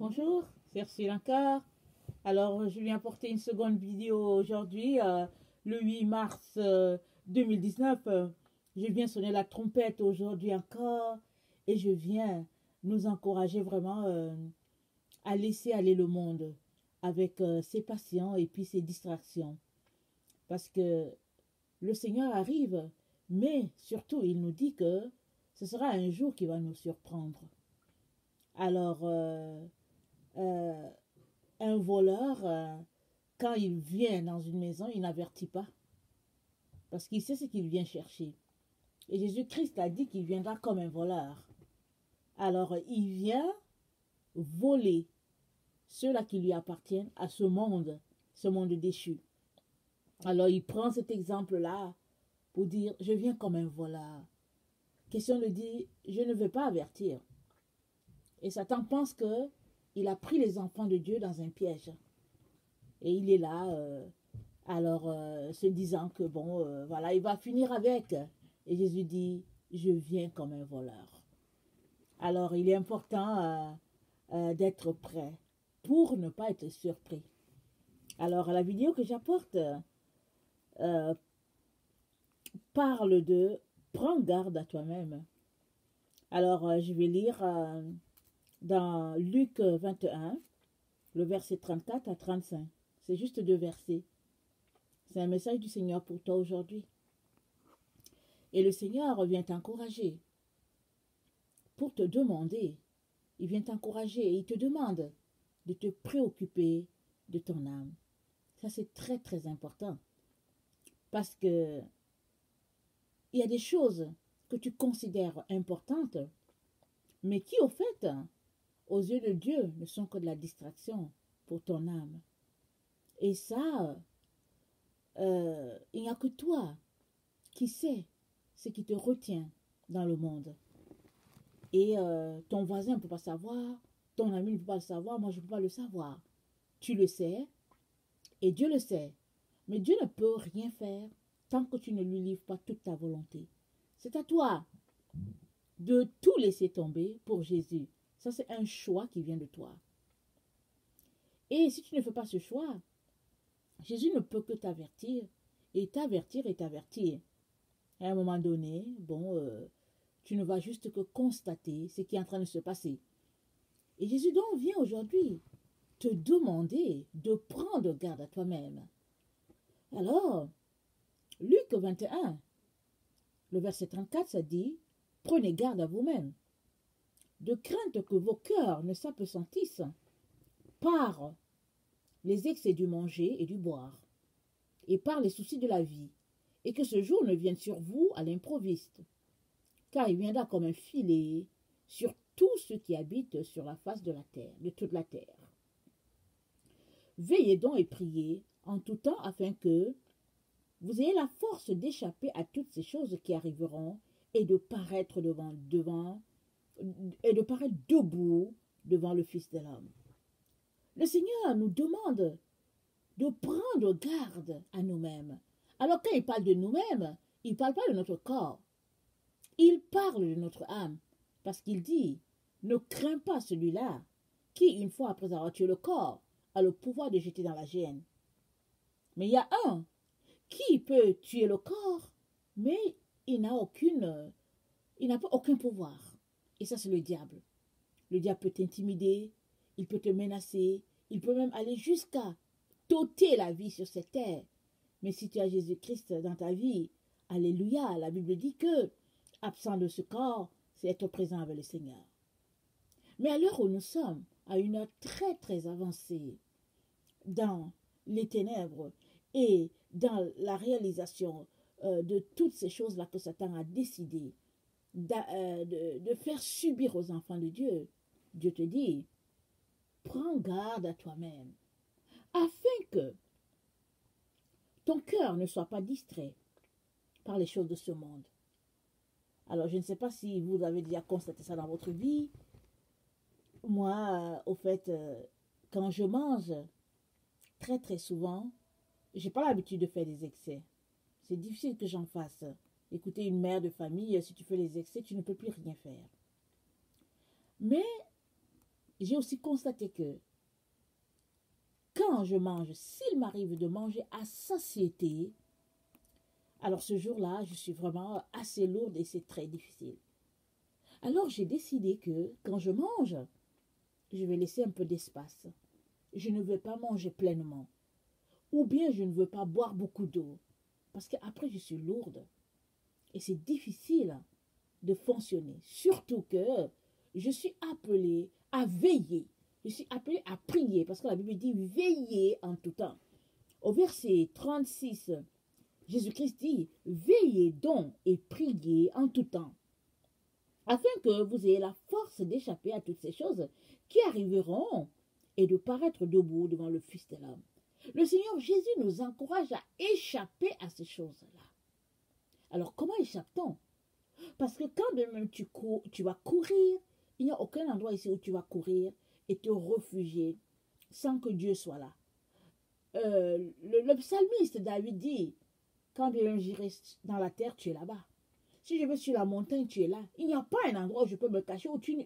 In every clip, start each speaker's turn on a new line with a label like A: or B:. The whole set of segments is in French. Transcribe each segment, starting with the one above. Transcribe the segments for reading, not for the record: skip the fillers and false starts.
A: Bonjour, c'est Sri Lanka. Alors, je viens porter une seconde vidéo aujourd'hui, le 8 mars 2019. Je viens sonner la trompette aujourd'hui encore et je viens nous encourager vraiment à laisser aller le monde avec ses passions et puis ses distractions. Parce que le Seigneur arrive, mais surtout, il nous dit que ce sera un jour qui va nous surprendre. Alors, euh, un voleur, quand il vient dans une maison, il n'avertit pas. Parce qu'il sait ce qu'il vient chercher. Et Jésus-Christ a dit qu'il viendra comme un voleur. Alors, il vient voler ceux-là qui lui appartiennent à ce monde déchu. Alors, il prend cet exemple-là pour dire, je viens comme un voleur. Question de dire, je ne veux pas avertir. Et Satan pense que il a pris les enfants de Dieu dans un piège. Et il est là, se disant que bon, voilà, il va finir avec. Et Jésus dit, je viens comme un voleur. Alors, il est important d'être prêt pour ne pas être surpris. Alors, la vidéo que j'apporte euh, parle de prends garde à toi-même. Alors, je vais lire dans Luc 21, le verset 34 à 35. C'est juste deux versets. C'est un message du Seigneur pour toi aujourd'hui. Et le Seigneur vient t'encourager pour te demander. Il vient t'encourager et il te demande de te préoccuper de ton âme. Ça, c'est très, très important. Parce que il y a des choses que tu considères importantes, mais qui, au fait, aux yeux de Dieu, ne sont que de la distraction pour ton âme. Et ça, il n'y a que toi qui sais ce qui te retient dans le monde. Et ton voisin ne peut pas savoir, ton ami ne peut pas le savoir, moi je ne peux pas le savoir. Tu le sais et Dieu le sait. Mais Dieu ne peut rien faire tant que tu ne lui livres pas toute ta volonté. C'est à toi de tout laisser tomber pour Jésus. Ça, c'est un choix qui vient de toi. Et si tu ne fais pas ce choix, Jésus ne peut que t'avertir et t'avertir et t'avertir. À un moment donné, bon, tu ne vas juste que constater ce qui est en train de se passer. Et Jésus donc vient aujourd'hui te demander de prendre garde à toi-même. Alors, Luc 21, le verset 34, ça dit, prenez garde à vous-même, de crainte que vos cœurs ne s'apesantissent par les excès du manger et du boire, et par les soucis de la vie, et que ce jour ne vienne sur vous à l'improviste, car il viendra comme un filet sur tous ceux qui habitent sur la face de la terre, de toute la terre. Veillez donc et priez en tout temps afin que vous ayez la force d'échapper à toutes ces choses qui arriveront et de paraître et de paraître debout devant le Fils de l'homme. Le Seigneur nous demande de prendre garde à nous-mêmes. Alors quand il parle de nous-mêmes, il ne parle pas de notre corps. Il parle de notre âme. Parce qu'il dit, ne crains pas celui-là qui, une fois après avoir tué le corps, a le pouvoir de jeter dans la géhenne. Mais il y a un qui peut tuer le corps, mais il n'a pas aucun pouvoir. Et ça, c'est le diable. Le diable peut t'intimider, il peut te menacer, il peut même aller jusqu'à t'ôter la vie sur cette terre. Mais si tu as Jésus-Christ dans ta vie, alléluia, la Bible dit que, absent de ce corps, c'est être présent avec le Seigneur. Mais à l'heure où nous sommes, à une heure très très avancée, dans les ténèbres et dans la réalisation de toutes ces choses-là que Satan a décidé de faire subir aux enfants de Dieu, Dieu te dit, prends garde à toi-même, afin que ton cœur ne soit pas distrait par les choses de ce monde. Alors, je ne sais pas si vous avez déjà constaté ça dans votre vie. Moi, au fait, quand je mange, très très souvent, j'ai pas l'habitude de faire des excès. C'est difficile que j'en fasse. Écoutez, une mère de famille, si tu fais les excès, tu ne peux plus rien faire. Mais j'ai aussi constaté que quand je mange, s'il m'arrive de manger à satiété, alors ce jour-là, je suis vraiment assez lourde et c'est très difficile. Alors j'ai décidé que quand je mange, je vais laisser un peu d'espace. Je ne veux pas manger pleinement. Ou bien je ne veux pas boire beaucoup d'eau. Parce qu'après, je suis lourde. Et c'est difficile de fonctionner. Surtout que je suis appelée à veiller. Je suis appelée à prier. Parce que la Bible dit veiller en tout temps. Au verset 36, Jésus-Christ dit veillez donc et priez en tout temps, afin que vous ayez la force d'échapper à toutes ces choses qui arriveront et de paraître debout devant le Fils de l'homme. Le Seigneur Jésus nous encourage à échapper à ces choses-là. Alors, comment échappe-t-on? Parce que quand même tu vas courir, il n'y a aucun endroit ici où tu vas courir et te réfugier sans que Dieu soit là. Le psalmiste David dit, quand bien j'irai dans la terre, tu es là-bas. Si je vais sur la montagne, tu es là. Il n'y a pas un endroit où je peux me cacher, où tu ne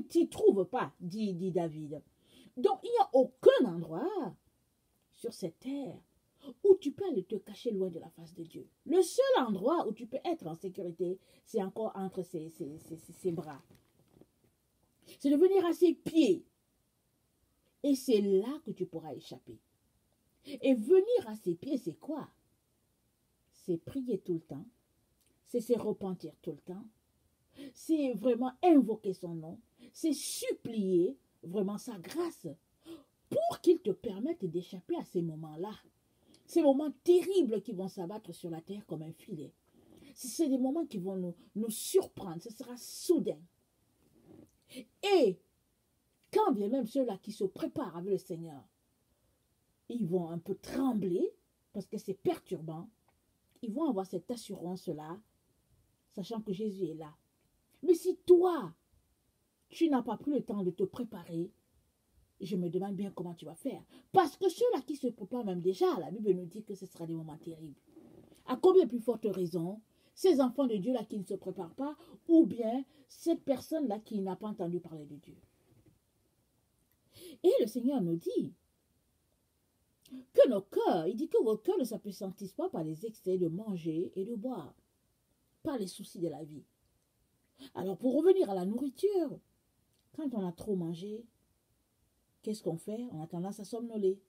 A: t'y trouves pas, dit David. Donc, il n'y a aucun endroit sur cette terre où tu peux aller te cacher loin de la face de Dieu. Le seul endroit où tu peux être en sécurité, c'est encore entre ses bras. C'est de venir à ses pieds. Et c'est là que tu pourras échapper. Et venir à ses pieds, c'est quoi? C'est prier tout le temps. C'est se repentir tout le temps. C'est vraiment invoquer son nom. C'est supplier vraiment sa grâce pour qu'il te permette d'échapper à ces moments-là. Ces moments terribles qui vont s'abattre sur la terre comme un filet. C'est des moments qui vont nous surprendre. Ce sera soudain. Et quand bien même ceux-là qui se préparent avec le Seigneur, ils vont un peu trembler parce que c'est perturbant. Ils vont avoir cette assurance-là, sachant que Jésus est là. Mais si toi, tu n'as pas pris le temps de te préparer, je me demande bien comment tu vas faire. Parce que ceux-là qui se préparent même déjà, la Bible nous dit que ce sera des moments terribles. À combien plus forte raison, ces enfants de Dieu-là qui ne se préparent pas, ou bien cette personne-là qui n'a pas entendu parler de Dieu. Et le Seigneur nous dit que nos cœurs, il dit que vos cœurs ne s'apesantissent pas par les excès de manger et de boire, par les soucis de la vie. Alors pour revenir à la nourriture, quand on a trop mangé, qu'est-ce qu'on fait? On a tendance à somnoler.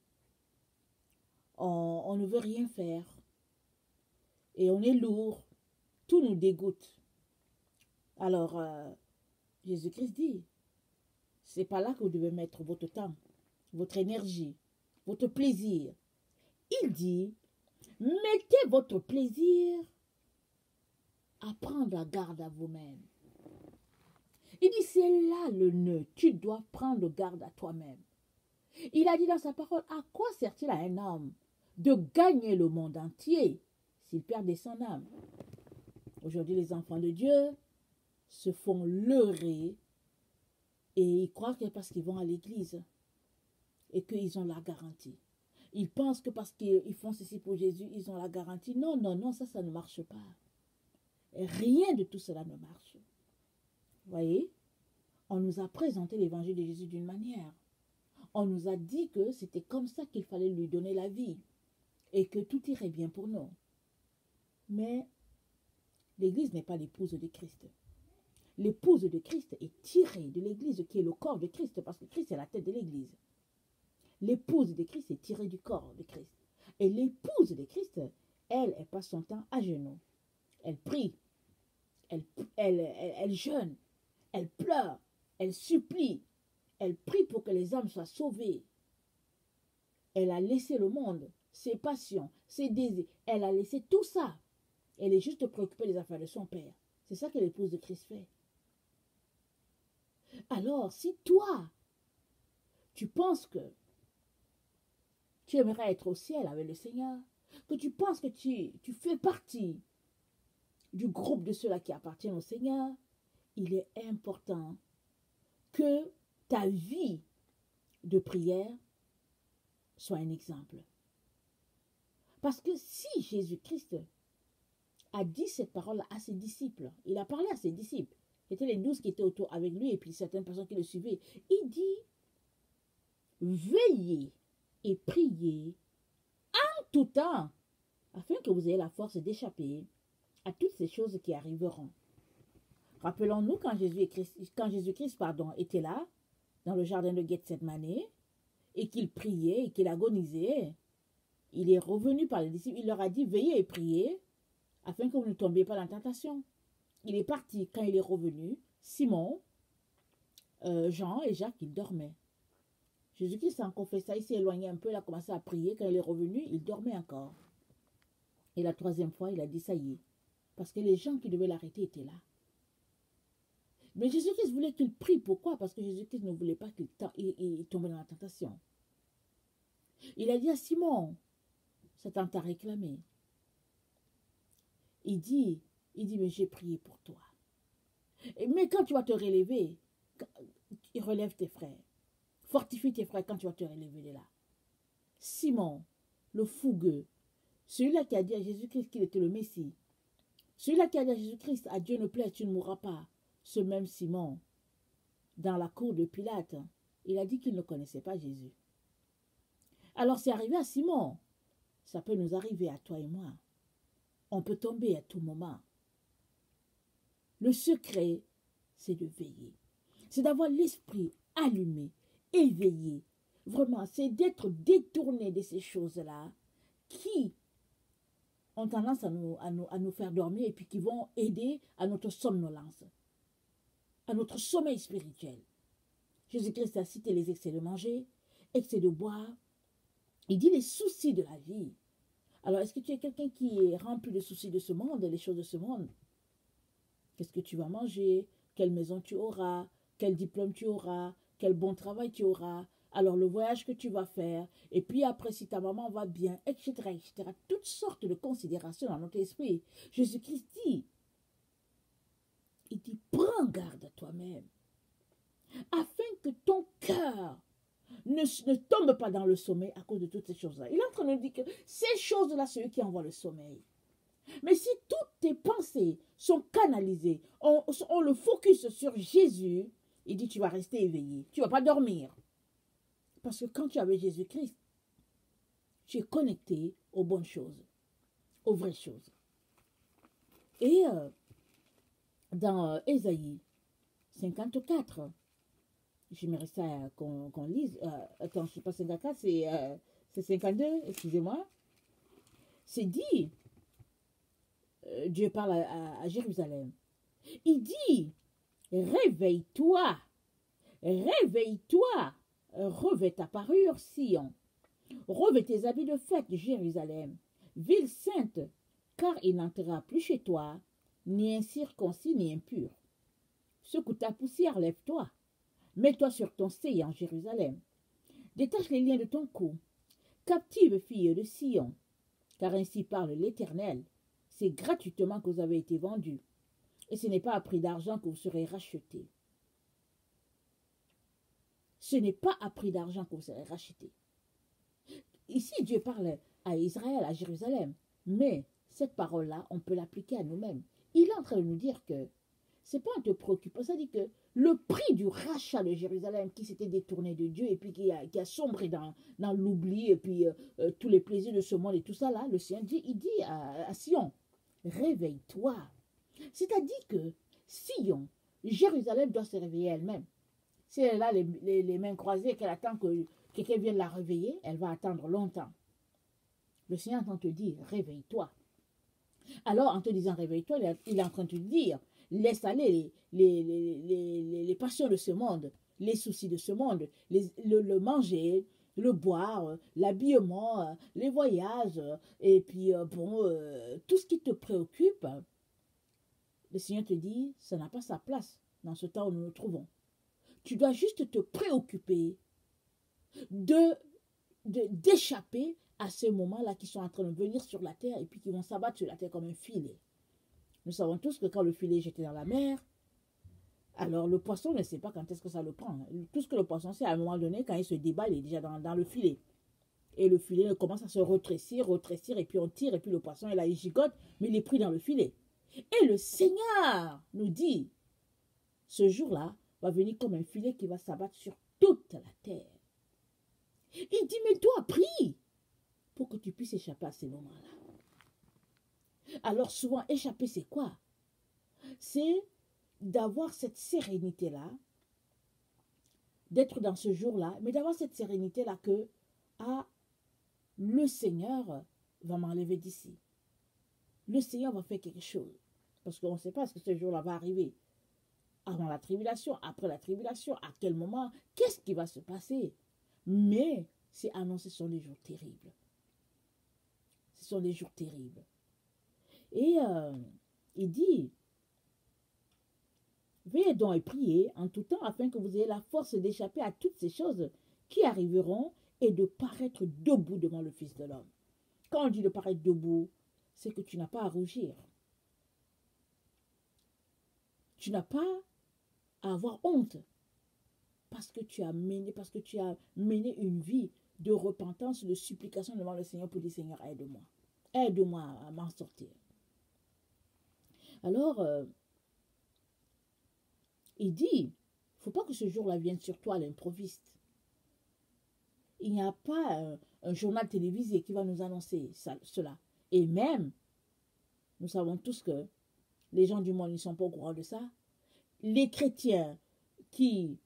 A: On ne veut rien faire. Et on est lourd. Tout nous dégoûte. Alors, Jésus-Christ dit, c'est pas là que vous devez mettre votre temps, votre énergie, votre plaisir. Il dit, mettez votre plaisir à prendre la garde à vous-même. Il dit, c'est là le nœud. Tu dois prendre garde à toi-même. Il a dit dans sa parole, à quoi sert-il à un homme de gagner le monde entier s'il perdait son âme? Aujourd'hui, les enfants de Dieu se font leurrer et ils croient que parce qu'ils vont à l'église et qu'ils ont la garantie. Ils pensent que parce qu'ils font ceci pour Jésus, ils ont la garantie. Non, non, non, ça ne marche pas. Et rien de tout cela ne marche. Vous voyez, on nous a présenté l'évangile de Jésus d'une manière. On nous a dit que c'était comme ça qu'il fallait lui donner la vie et que tout irait bien pour nous. Mais l'Église n'est pas l'épouse de Christ. L'épouse de Christ est tirée de l'Église qui est le corps de Christ parce que Christ est la tête de l'Église. L'épouse de Christ est tirée du corps de Christ. Et l'épouse de Christ, elle passe son temps à genoux. Elle prie, elle jeûne, elle pleure, elle supplie, elle prie pour que les âmes soient sauvées. Elle a laissé le monde, ses passions, ses désirs, elle a laissé tout ça. Elle est juste préoccupée des affaires de son Père. C'est ça que l'épouse de Christ fait. Alors, si toi, tu penses que tu aimerais être au ciel avec le Seigneur, que tu penses que tu fais partie du groupe de ceux-là qui appartiennent au Seigneur, il est important que ta vie de prière soit un exemple. Parce que si Jésus-Christ a dit cette parole à ses disciples, il a parlé à ses disciples, C'était les 12 qui étaient autour avec lui et puis certaines personnes qui le suivaient. Il dit, veillez et priez en tout temps, afin que vous ayez la force d'échapper à toutes ces choses qui arriveront. Rappelons-nous quand Jésus-Christ était là, dans le jardin de Gethsemane, et qu'il priait et qu'il agonisait, il est revenu par les disciples, il leur a dit, veillez et priez, afin que vous ne tombiez pas dans la tentation. Il est parti, quand il est revenu, Simon, Jean et Jacques, ils dormaient. Jésus-Christ a encore fait ça, il s'est éloigné un peu, il a commencé à prier, quand il est revenu, il dormait encore. Et la troisième fois, il a dit, ça y est, parce que les gens qui devaient l'arrêter étaient là. Mais Jésus-Christ voulait qu'il prie. Pourquoi? Parce que Jésus-Christ ne voulait pas qu'il tombe dans la tentation. Il a dit à Simon, Satan t'a réclamé. Il dit, mais j'ai prié pour toi. Mais quand tu vas te relever, relève tes frères. Fortifie tes frères quand tu vas te relever de là. Simon, le fougueux, celui-là qui a dit à Jésus-Christ qu'il était le Messie, celui-là qui a dit à Jésus-Christ, à Dieu ne plaît, tu ne mourras pas. Ce même Simon, dans la cour de Pilate, il a dit qu'il ne connaissait pas Jésus. Alors c'est arrivé à Simon. Ça peut nous arriver à toi et moi. On peut tomber à tout moment. Le secret, c'est de veiller. C'est d'avoir l'esprit allumé, éveillé. Vraiment, c'est d'être détourné de ces choses-là qui ont tendance à nous faire dormir et puis qui vont aider à notre somnolence, à notre sommeil spirituel. Jésus-Christ a cité les excès de manger, excès de boire. Il dit les soucis de la vie. Alors, est-ce que tu es quelqu'un qui est rempli de soucis de ce monde, les choses de ce monde? Qu'est-ce que tu vas manger? Quelle maison tu auras? Quel diplôme tu auras? Quel bon travail tu auras? Alors, le voyage que tu vas faire. Et puis après, si ta maman va bien, etc., etc. Toutes sortes de considérations dans notre esprit. Jésus-Christ dit, il dit, prends garde à toi-même, afin que ton cœur ne tombe pas dans le sommeil à cause de toutes ces choses-là. Il est en train de nous dire que ces choses-là, c'est eux qui envoient le sommeil. Mais si toutes tes pensées sont canalisées, on le focus sur Jésus, il dit, tu vas rester éveillé, tu ne vas pas dormir. Parce que quand tu es avec Jésus-Christ, tu es connecté aux bonnes choses, aux vraies choses. Et dans Ésaïe 54, j'aimerais ça qu'on lise. Attends, je ne sais pas 54, c'est 52, excusez-moi. C'est dit, Dieu parle à Jérusalem. Il dit, réveille-toi, réveille-toi, revêt ta parure, Sion. Revêt tes habits de fête, Jérusalem, ville sainte, car il n'entrera plus chez toi, ni incirconcis, ni impur. Secoue ta poussière, lève-toi. Mets-toi sur ton séant, Jérusalem. Détache les liens de ton cou. Captive fille de Sion, car ainsi parle l'Éternel. C'est gratuitement que vous avez été vendus, et ce n'est pas à prix d'argent que vous serez rachetés. Ce n'est pas à prix d'argent que vous serez rachetés. Ici, Dieu parle à Israël, à Jérusalem, mais cette parole-là, on peut l'appliquer à nous-mêmes. Il est en train de nous dire que c'est pas en te préoccupant, ça dit que le prix du rachat de Jérusalem qui s'était détourné de Dieu et puis qui a sombré dans l'oubli et puis tous les plaisirs de ce monde et tout ça là, le Seigneur dit, il dit à Sion, réveille-toi. C'est-à-dire que Sion, Jérusalem doit se réveiller elle-même. Si elle a les mains croisées et qu'elle attend que quelqu'un vienne la réveiller, elle va attendre longtemps. Le Seigneur entend te dire, réveille-toi. Alors, en te disant réveille-toi, il est en train de te dire, laisse aller les passions de ce monde, les soucis de ce monde, le manger, le boire, l'habillement, les voyages, et puis tout ce qui te préoccupe. Le Seigneur te dit, ça n'a pas sa place dans ce temps où nous nous trouvons. Tu dois juste te préoccuper d'échapper à ces moments-là qui sont en train de venir sur la terre et puis qui vont s'abattre sur la terre comme un filet. Nous savons tous que quand le filet est jeté dans la mer, alors le poisson ne sait pas quand est-ce que ça le prend. Tout ce que le poisson sait, à un moment donné, quand il se débat, il est déjà dans le filet. Et le filet commence à se rétrécir, et puis on tire, et puis le poisson, il gigote, mais il est pris dans le filet. Et le Seigneur nous dit, ce jour-là va venir comme un filet qui va s'abattre sur toute la terre. Il dit, mais toi, prie pour que tu puisses échapper à ces moments-là. Alors souvent, échapper, c'est quoi? C'est d'avoir cette sérénité-là, d'être dans ce jour-là, mais d'avoir cette sérénité-là que, ah, le Seigneur va m'enlever d'ici. Le Seigneur va faire quelque chose. Parce qu'on ne sait pas ce que ce jour-là va arriver. Avant la tribulation, après la tribulation, à quel moment, qu'est-ce qui va se passer? Mais c'est annoncé, ce sont des jours terribles. Ce sont des jours terribles. Et il dit, veillez donc et priez en tout temps afin que vous ayez la force d'échapper à toutes ces choses qui arriveront et de paraître debout devant le Fils de l'homme. Quand on dit de paraître debout, c'est que tu n'as pas à rougir. Tu n'as pas à avoir honte parce que tu as mené une vie de repentance, de supplication devant le Seigneur pour dire Seigneur, aide-moi. Aide-moi à m'en sortir. Alors, il dit, il ne faut pas que ce jour-là vienne sur toi à l'improviste. Il n'y a pas un journal télévisé qui va nous annoncer cela. Et même, nous savons tous que les gens du monde ne sont pas au courant de ça. Les chrétiens qui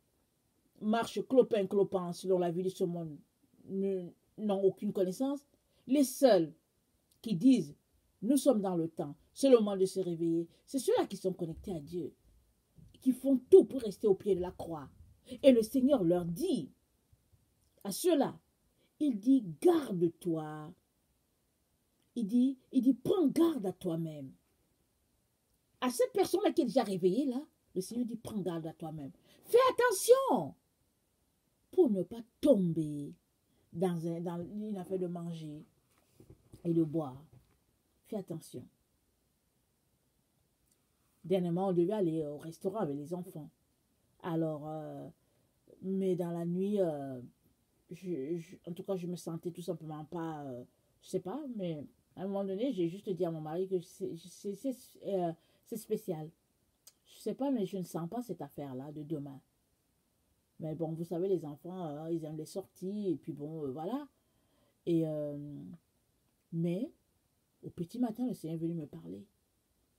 A: marchent clopin-clopin selon la vie de ce monde n'ont aucune connaissance. Les seuls qui disent, nous sommes dans le temps, c'est le moment de se réveiller, c'est ceux-là qui sont connectés à Dieu, qui font tout pour rester au pied de la croix. Et le Seigneur leur dit, à ceux-là, il dit, garde-toi. Il dit, prends garde à toi-même. À cette personne-là qui est déjà réveillée, là, le Seigneur dit, prends garde à toi-même. Fais attention pour ne pas tomber dans une affaire de manger et de boire. Fais attention. Dernièrement, on devait aller au restaurant avec les enfants. Alors, mais dans la nuit, en tout cas, je me sentais tout simplement pas, je sais pas, mais à un moment donné, j'ai juste dit à mon mari que c'est spécial. Je sais pas, mais je ne sens pas cette affaire-là de demain. Mais bon, vous savez, les enfants, ils aiment les sorties, et puis bon, voilà. Et, mais, au petit matin, le Seigneur est venu me parler.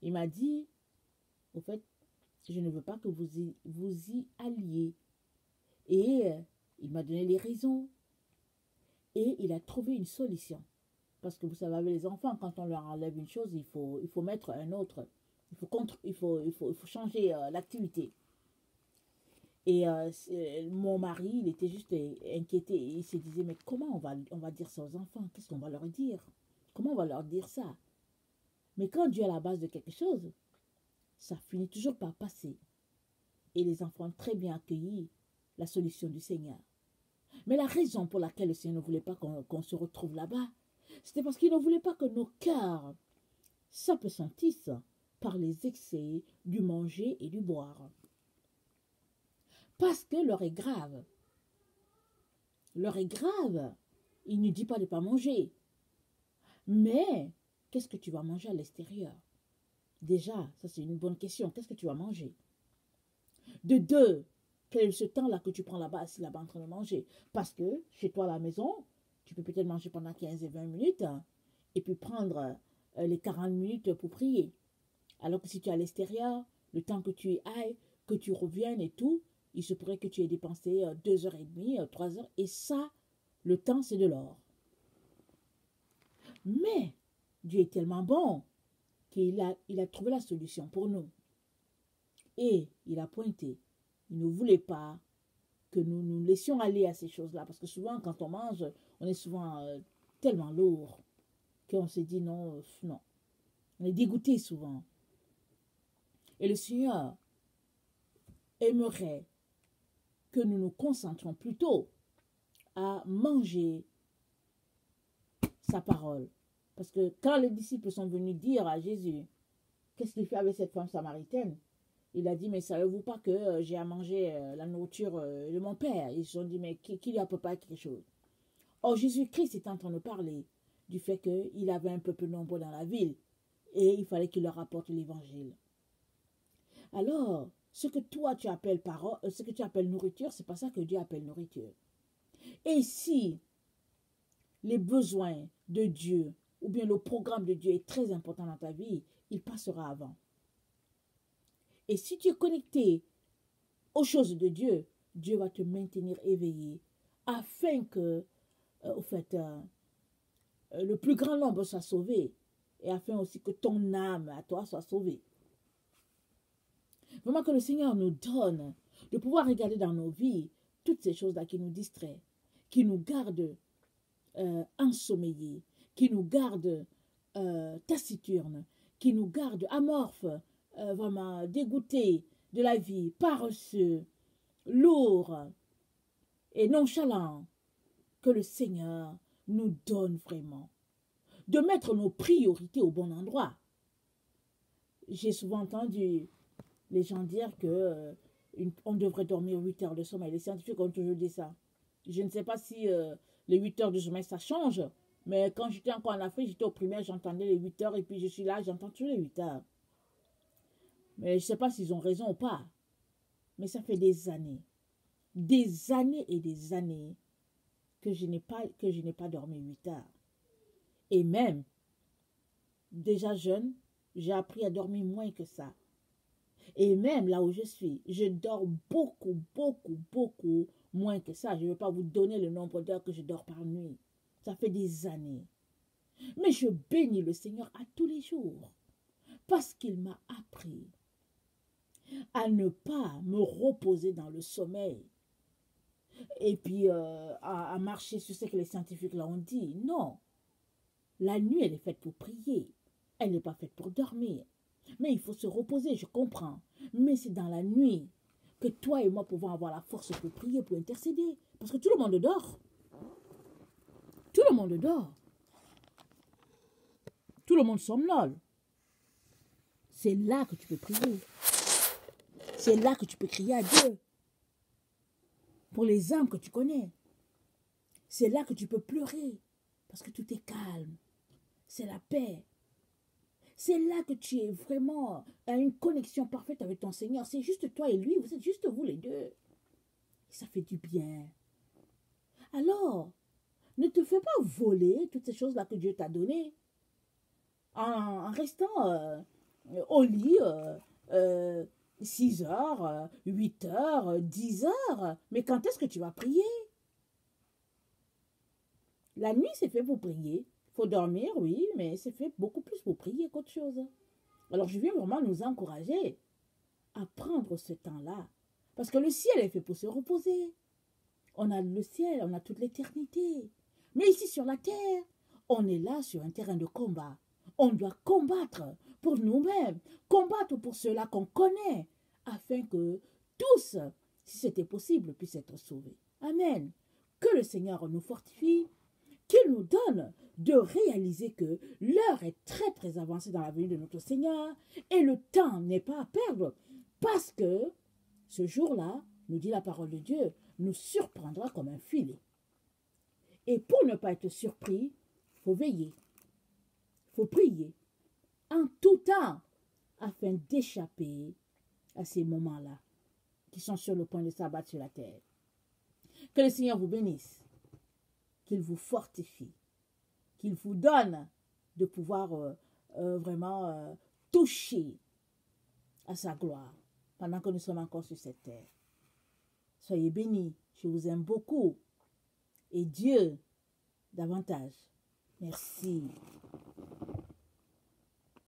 A: Il m'a dit, au fait, je ne veux pas que vous y alliez. Et il m'a donné les raisons. Et il a trouvé une solution. Parce que vous savez, avec les enfants, quand on leur enlève une chose, il faut mettre un autre. Il faut changer l'activité. Et mon mari, il était juste inquiété. Il se disait, mais comment on va dire ça aux enfants? Qu'est-ce qu'on va leur dire? Comment on va leur dire ça? Mais quand Dieu est à la base de quelque chose, ça finit toujours par passer. Et les enfants ont très bien accueilli la solution du Seigneur. Mais la raison pour laquelle le Seigneur ne voulait pas qu'on se retrouve là-bas, c'était parce qu'il ne voulait pas que nos cœurs s'apesantissent par les excès du manger et du boire. Parce que l'heure est grave. L'heure est grave. Il ne dit pas de ne pas manger. Mais, qu'est-ce que tu vas manger à l'extérieur? Déjà, ça c'est une bonne question. Qu'est-ce que tu vas manger? De deux, quel est ce temps-là que tu prends là-bas, assis là-bas en train de manger? Parce que, chez toi à la maison, tu peux peut-être manger pendant 15 et 20 minutes, et puis prendre les 40 minutes pour prier. Alors que si tu es à l'extérieur, le temps que tu y ailles, que tu reviennes et tout, il se pourrait que tu aies dépensé 2h30, 3 heures, et ça, le temps, c'est de l'or. Mais Dieu est tellement bon qu'il a trouvé la solution pour nous. Et il a pointé. Il ne voulait pas que nous nous laissions aller à ces choses-là. Parce que souvent, quand on mange, on est souvent tellement lourd qu'on se dit non, non. On est dégoûté souvent. Et le Seigneur aimerait que nous nous concentrions plutôt à manger sa parole. Parce que quand les disciples sont venus dire à Jésus, qu'est-ce qu'il fait avec cette femme samaritaine? Il a dit, mais savez-vous pas que j'ai à manger la nourriture de mon père? Ils se sont dit, mais qui lui a préparé quelque chose? Or, Jésus-Christ est en train de parler du fait qu'il avait un peuple nombreux dans la ville et il fallait qu'il leur apporte l'évangile. Alors, ce que toi tu appelles parole, ce que tu appelles nourriture, c'est pas ça que Dieu appelle nourriture. Et si les besoins de Dieu ou bien le programme de Dieu est très important dans ta vie, il passera avant. Et si tu es connecté aux choses de Dieu, Dieu va te maintenir éveillé afin que, le plus grand nombre soit sauvé et afin aussi que ton âme à toi soit sauvée. Vraiment que le Seigneur nous donne de pouvoir regarder dans nos vies toutes ces choses-là qui nous distraient, qui nous gardent ensommeillés, qui nous gardent taciturnes, qui nous gardent amorphes, vraiment dégoûtés de la vie, paresseux, lourds et nonchalants. Que le Seigneur nous donne vraiment de mettre nos priorités au bon endroit. J'ai souvent entendu les gens dire que on devrait dormir 8 heures de sommeil. Les scientifiques ont toujours dit ça. Je ne sais pas si les 8 heures de sommeil, ça change. Mais quand j'étais encore en Afrique, j'étais au primaire, j'entendais les 8 heures. Et puis je suis là, j'entends toujours les 8 heures. Mais je ne sais pas s'ils ont raison ou pas. Mais ça fait des années et des années que je n'ai pas dormi 8 heures. Et même, déjà jeune, j'ai appris à dormir moins que ça. Et même là où je suis, je dors beaucoup moins que ça. Je ne vais pas vous donner le nombre d'heures que je dors par nuit. Ça fait des années. Mais je bénis le Seigneur à tous les jours. Parce qu'il m'a appris à ne pas me reposer dans le sommeil. Et puis à marcher sur ce que les scientifiques là ont dit. Non. La nuit, elle est faite pour prier. Elle n'est pas faite pour dormir. Mais il faut se reposer, je comprends. Mais c'est dans la nuit que toi et moi pouvons avoir la force pour prier, pour intercéder. Parce que tout le monde dort. Tout le monde dort. Tout le monde somnole. C'est là que tu peux prier. C'est là que tu peux crier à Dieu. Pour les âmes que tu connais. C'est là que tu peux pleurer. Parce que tout est calme. C'est la paix. C'est là que tu es vraiment à une connexion parfaite avec ton Seigneur. C'est juste toi et lui. Vous êtes juste vous les deux. Et ça fait du bien. Alors, ne te fais pas voler toutes ces choses-là que Dieu t'a données. En restant au lit 6 heures, 8 heures, 10 heures. Mais quand est-ce que tu vas prier? La nuit, c'est fait pour prier. Il faut dormir, oui, mais c'est fait beaucoup plus pour prier qu'autre chose. Alors, je viens vraiment nous encourager à prendre ce temps-là. Parce que le ciel est fait pour se reposer. On a le ciel, on a toute l'éternité. Mais ici sur la terre, on est là sur un terrain de combat. On doit combattre pour nous-mêmes, combattre pour ceux-là qu'on connaît, afin que tous, si c'était possible, puissent être sauvés. Amen. Que le Seigneur nous fortifie, qu'il nous donne de réaliser que l'heure est très très avancée dans la venue de notre Seigneur et le temps n'est pas à perdre parce que ce jour-là, nous dit la parole de Dieu, nous surprendra comme un filet. Et pour ne pas être surpris, il faut veiller, il faut prier en tout temps afin d'échapper à ces moments-là qui sont sur le point de s'abattre sur la terre. Que le Seigneur vous bénisse, qu'il vous fortifie, qu'il vous donne de pouvoir vraiment toucher à sa gloire pendant que nous sommes encore sur cette terre. Soyez bénis, je vous aime beaucoup et Dieu davantage. Merci.